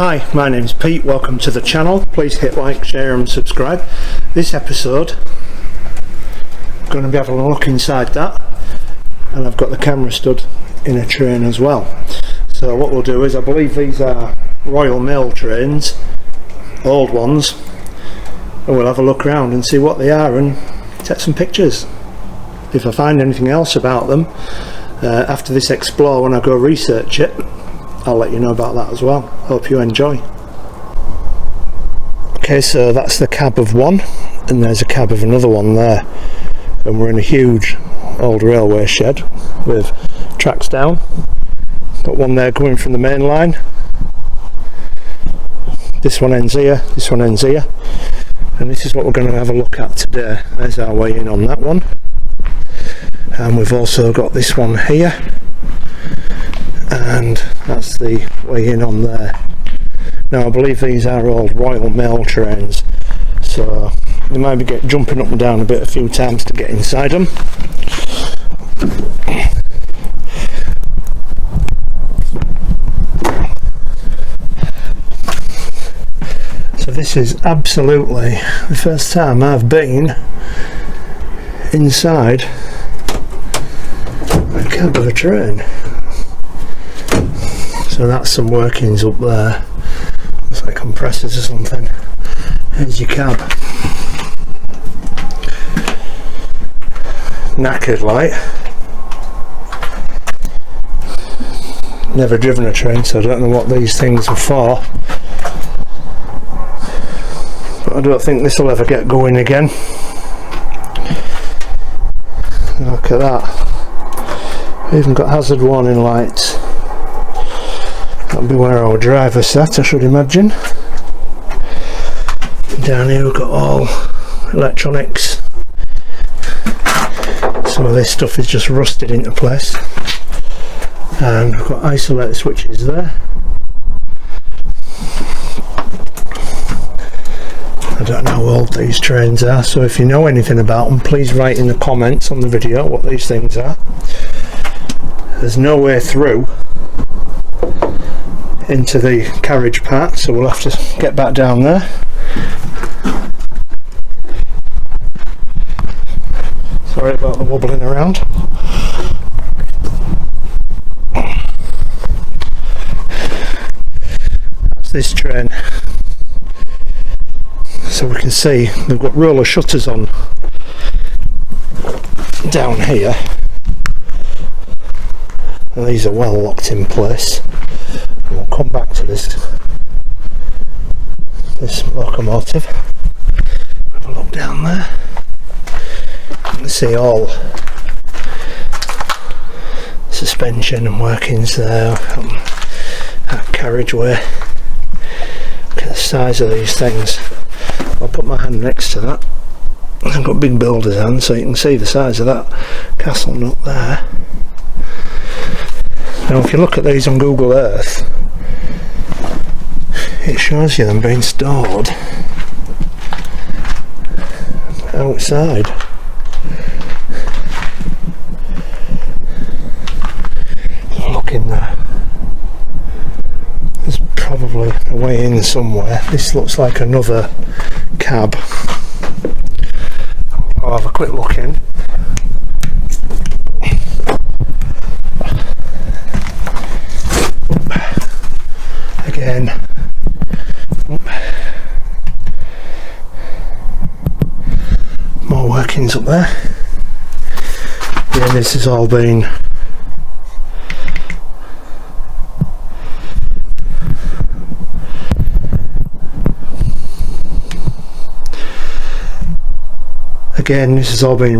Hi, my name's Pete, welcome to the channel. Please hit like, share and subscribe. This episode I'm going to be having a look inside that, and I've got the camera stood in a train as well. So what we'll do is, I believe these are Royal Mail trains, old ones, and we'll have a look around and see what they are and take some pictures. If I find anything else about them after this explore, when I go research it, I'll let you know about that as well. Hope you enjoy. Okay, so that's the cab of one, and there's a cab of another one there, and we're in a huge old railway shed with tracks down. Got one there going from the main line. This one ends here, this one ends here, and this is what we're going to have a look at today. There's our way in on that one, and we've also got this one here, and that's the way in on there. Now I believe these are old Royal Mail trains, so they might be jumping up and down a few times to get inside them. So this is absolutely the first time I've been inside a cab of a train. So that's some workings up there. Looks like compressors or something. Here's your cab. Knackered like. Never driven a train, so I don't know what these things are for. But I don't think this will ever get going again. Look at that. We've even got hazard warning lights. That'll be where our driver sat, I should imagine. Down here we've got all electronics. Some of this stuff is just rusted into place. And we've got isolator switches there. I don't know how old these trains are, so if you know anything about them, please write in the comments on the video what these things are. There's no way through into the carriage part, so we'll have to get back down there. Sorry about the wobbling around. That's this train. So we can see they've got roller shutters on down here, and these are well locked in place. And we'll come back to this locomotive. Have a look down there. You can see all suspension and workings there. That carriageway. Look at the size of these things. I'll put my hand next to that. I've got big builder's hand, so you can see the size of that castle nut there. Now if you look at these on Google Earth, it shows you them being stored outside. Look in there. There's probably a way in somewhere. This looks like another cab. I'll have a quick look in. Again. More workings up there. Yeah, this has all been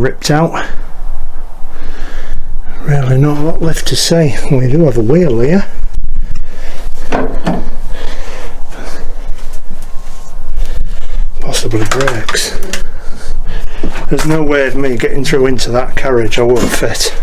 ripped out. Really not a lot left to see. We do have a wheel here. Possibly brakes. There's no way of me getting through into that carriage, I won't fit.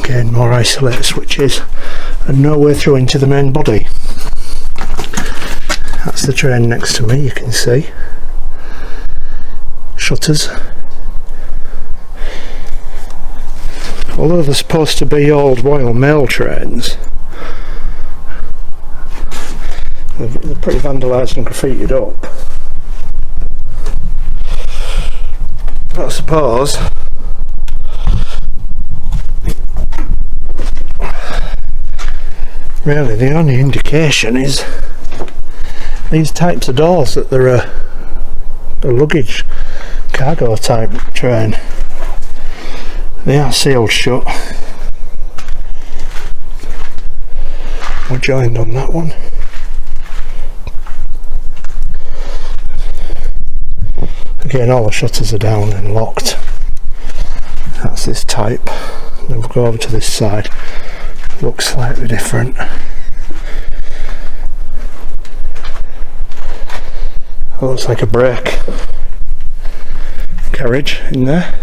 Again, more isolator switches and no way through into the main body. That's the train next to me, you can see. Shutters. although they're supposed to be old Royal Mail trains, they're pretty vandalised and graffitied up. I suppose really the only indication is these types of doors, that they're a luggage cargo type train. They are sealed shut. We're joined on that one. Again, all the shutters are down and locked. That's this type. Then we'll go over to this side. Looks slightly different. Looks like a brake carriage in there.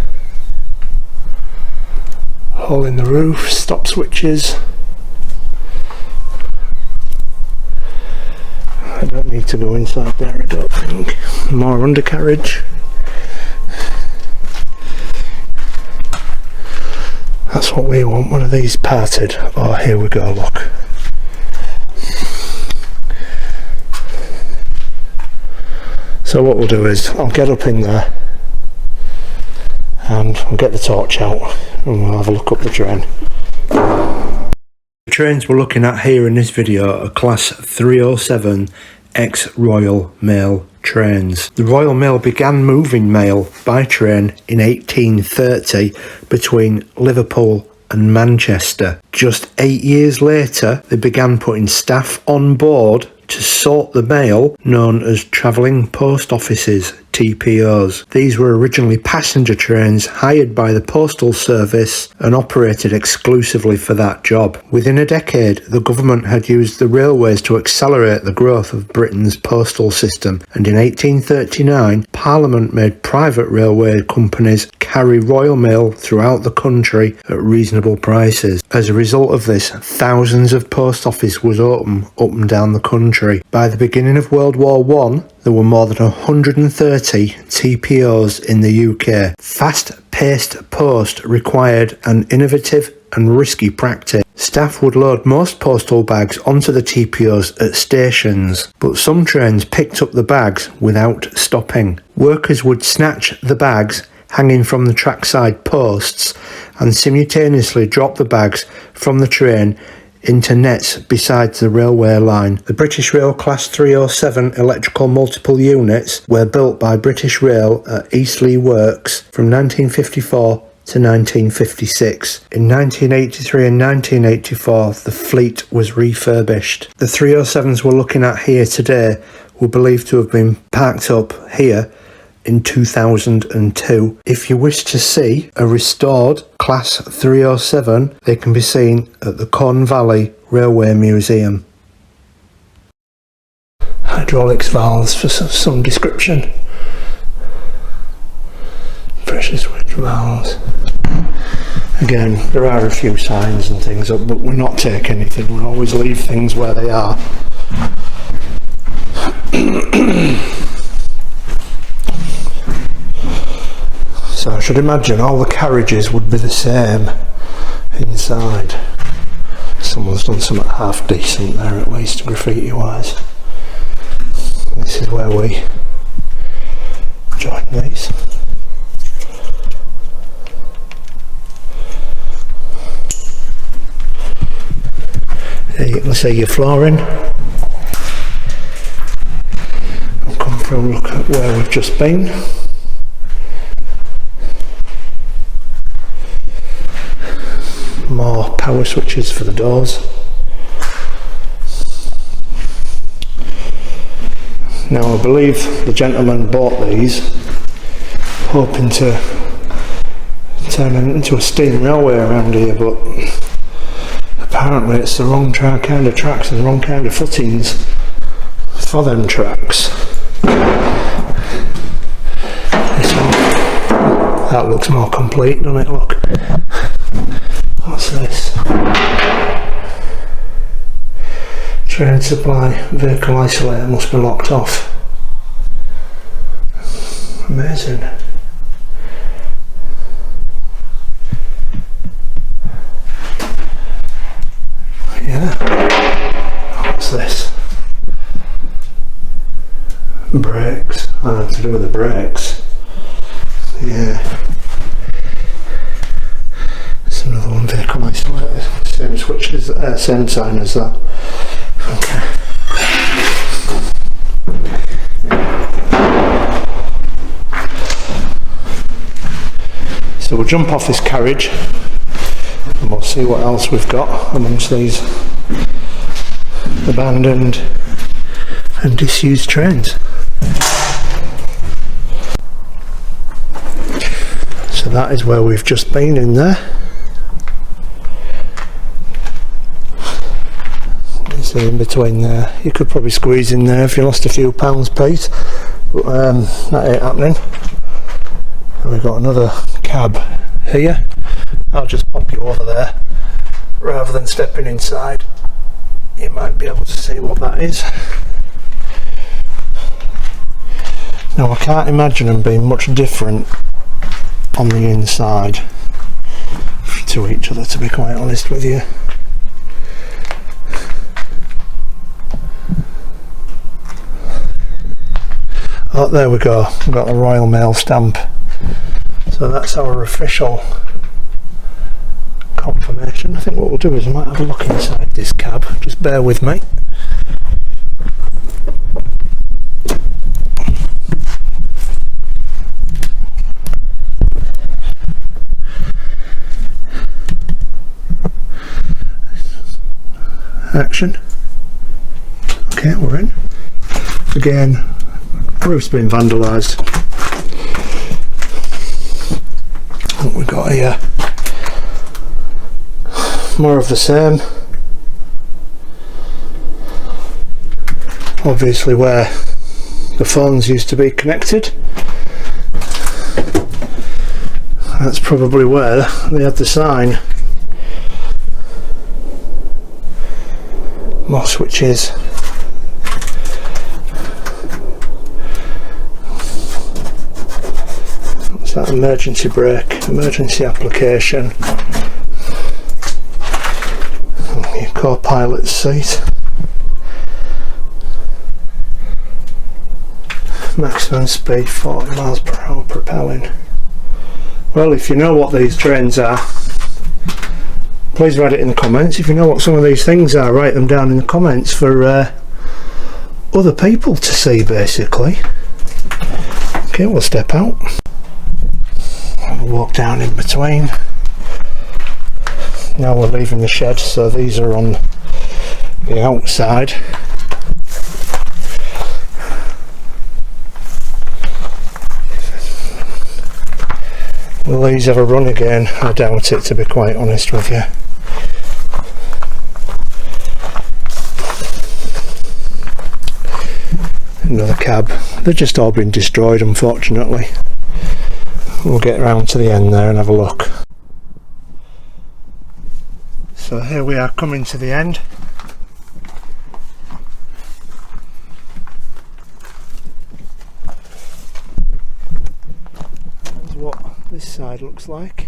Hole in the roof, stop switches. I don't need to go inside there, I don't think. More undercarriage. That's what we want, one of these parted. Oh, here we go, look. So what we'll do is, I'll get up in there and I'll get the torch out and we'll have a look up the train. The trains we're looking at here in this video are Class 307 ex-Royal Mail trains. The Royal Mail began moving mail by train in 1830 between Liverpool and Manchester. Just 8 years later, they began putting staff on board to sort the mail, known as travelling post offices, TPOs. These were originally passenger trains hired by the Postal Service and operated exclusively for that job. Within a decade, the government had used the railways to accelerate the growth of Britain's postal system, and in 1839, Parliament made private railway companies carry Royal Mail throughout the country at reasonable prices. As a result of this, thousands of post offices was open up and down the country. By the beginning of World War I, there were more than 130 TPOs in the UK. Fast-paced post required an innovative and risky practice. Staff would load most postal bags onto the TPOs at stations, but some trains picked up the bags without stopping. Workers would snatch the bags hanging from the trackside posts and simultaneously drop the bags from the train into nets beside the railway line. The British Rail Class 307 electrical multiple units were built by British Rail at Eastleigh Works from 1954 to 1956. In 1983 and 1984, the fleet was refurbished. The 307s we're looking at here today were believed to have been parked up here in 2002. If you wish to see a restored Class 307, they can be seen at the Corn Valley Railway Museum. Hydraulics valves for some description. Pressure switch valves. Again, there are a few signs and things up, but we're not taking anything. We'll always leave things where they are. So I should imagine all the carriages would be the same inside. Someone's done something half decent there, at least graffiti wise. This is where we join these. There you can see your flooring. I'll come through and look at where we've just been. More power switches for the doors. Now I believe the gentleman bought these hoping to turn them into a steam railway around here, but apparently it's the wrong kind of tracks and the wrong kind of footings for them tracks. That looks more complete, doesn't it? Look. What's this? Train supply vehicle isolator must be locked off. Amazing. What's this? Brakes. Oh, to do with the brakes. Yeah. It's another one vehicle isolated. Same switch as same sign as that. Okay. So we'll jump off this carriage and we'll see what else we've got amongst these abandoned and disused trains. So that is where we've just been in there. So in between there, you could probably squeeze in there if you lost a few pounds, Pete, but that ain't happening. And we've got another cab here. I'll just pop you over there rather than stepping inside. You might be able to see what that is. Now I can't imagine them being much different on the inside to each other, to be quite honest with you. Oh, there we go, we've got the Royal Mail stamp. So that's our official confirmation. I think what we'll do is I might have a look inside this cab, just bear with me. Action. Okay, we're in. Again, roof's been vandalised. What we got here? More of the same. Obviously where the phones used to be connected. That's probably where they had the sign. More switches. What's that? Emergency brake, emergency application. Your co-pilot's seat. Maximum speed 40 miles per hour propelling. Well, if you know what these trains are, please write it in the comments. If you know what some of these things are, write them down in the comments for other people to see, basically. Okay, we'll step out. We'll walk down in between. Now we're leaving the shed, so these are on the outside. Will these ever run again? I doubt it, to be quite honest with you. Another cab. They've just all been destroyed, unfortunately. We'll get round to the end there and have a look. So here we are coming to the end. That's what this side looks like.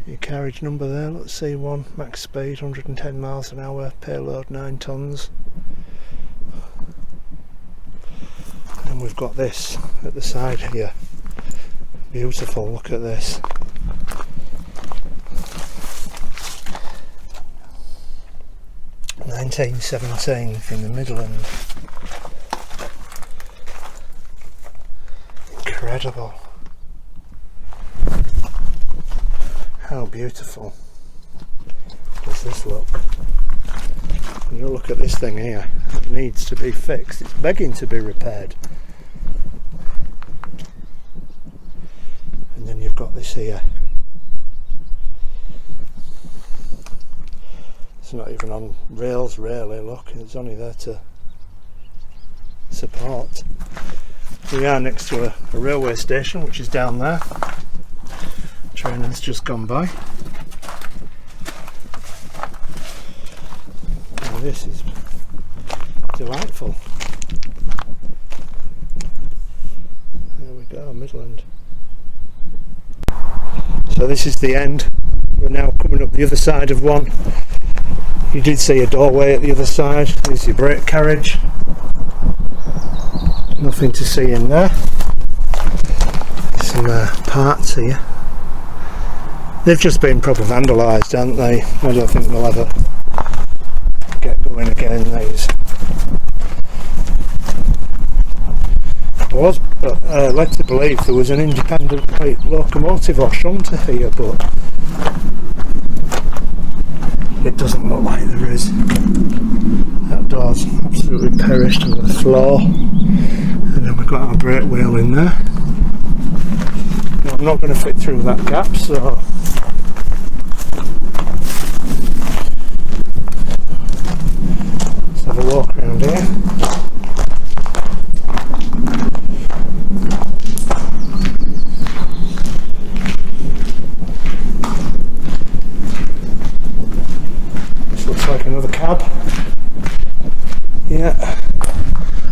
Your carriage number there, let's see, one, max speed 110 miles an hour, payload 9 tonnes. And we've got this at the side here. Beautiful, look at this. (1917) in the Midland. Incredible. How beautiful does this look? And you look at this thing here, it needs to be fixed, it's begging to be repaired. And then you've got this here. It's not even on rails really, look, it's only there to support. We are next to a railway station, which is down there. Train has just gone by. And this is delightful. There we go, Midland. So this is the end. We're now coming up the other side of one. You did see a doorway at the other side. There's your brake carriage. Nothing to see in there. Some parts here. They've just been proper vandalised, haven't they? I don't think they'll ever get going again, these. I was led to believe there was an independent locomotive or shunter here, but it doesn't look like there is. That door's absolutely perished on the floor, and then we've got our brake wheel in there. Now, I'm not going to fit through that gap, so let's have a walk around here. Like another cab. Yeah,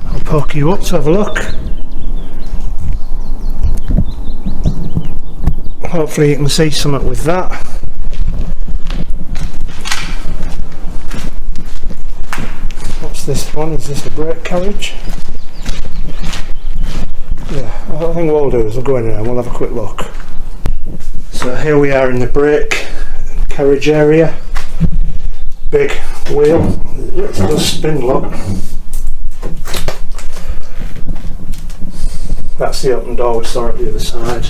I'll poke you up to have a look. Hopefully you can see something with that. What's this one? Is this a brake carriage? Yeah, I think what we'll do is we'll go in there and we'll have a quick look. So here we are in the brake carriage area. Big wheel, it does spin lock. That's the open door we saw at the other side.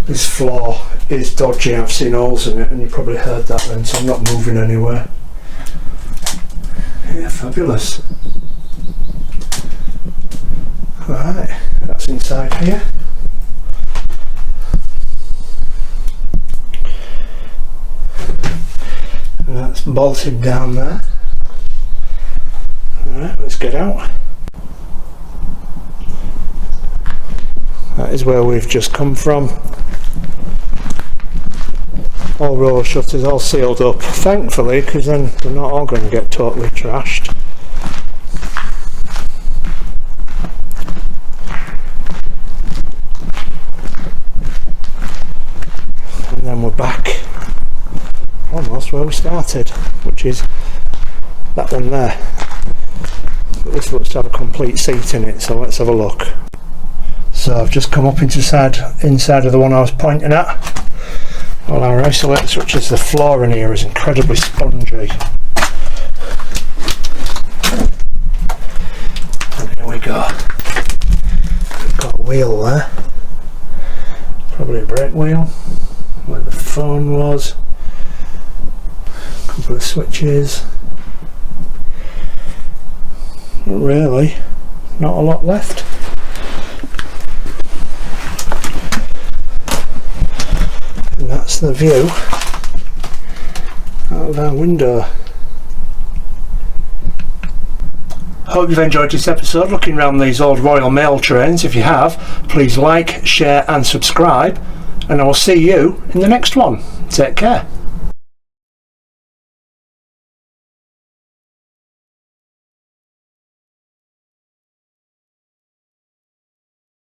This floor is dodgy, I've seen holes in it, and you probably heard that then, so I'm not moving anywhere. Yeah, fabulous. Alright, that's inside here. And that's bolted down there. Alright, let's get out. That is where we've just come from. All roll shutters, all sealed up, thankfully, because then they're not all going to get totally trashed. And then we're back almost where we started, which is that one there. But this looks to have a complete seat in it, so let's have a look. So I've just come up inside of the one I was pointing at. All our isolates, which is the floor in here, is incredibly spongy. And here we go. We've got a wheel there. Probably a brake wheel. Where the phone was. Couple of switches. Not really, not a lot left. And that's the view out of our window. Hope you've enjoyed this episode looking around these old Royal Mail trains. If you have, please like, share and subscribe, and I will see you in the next one. Take care.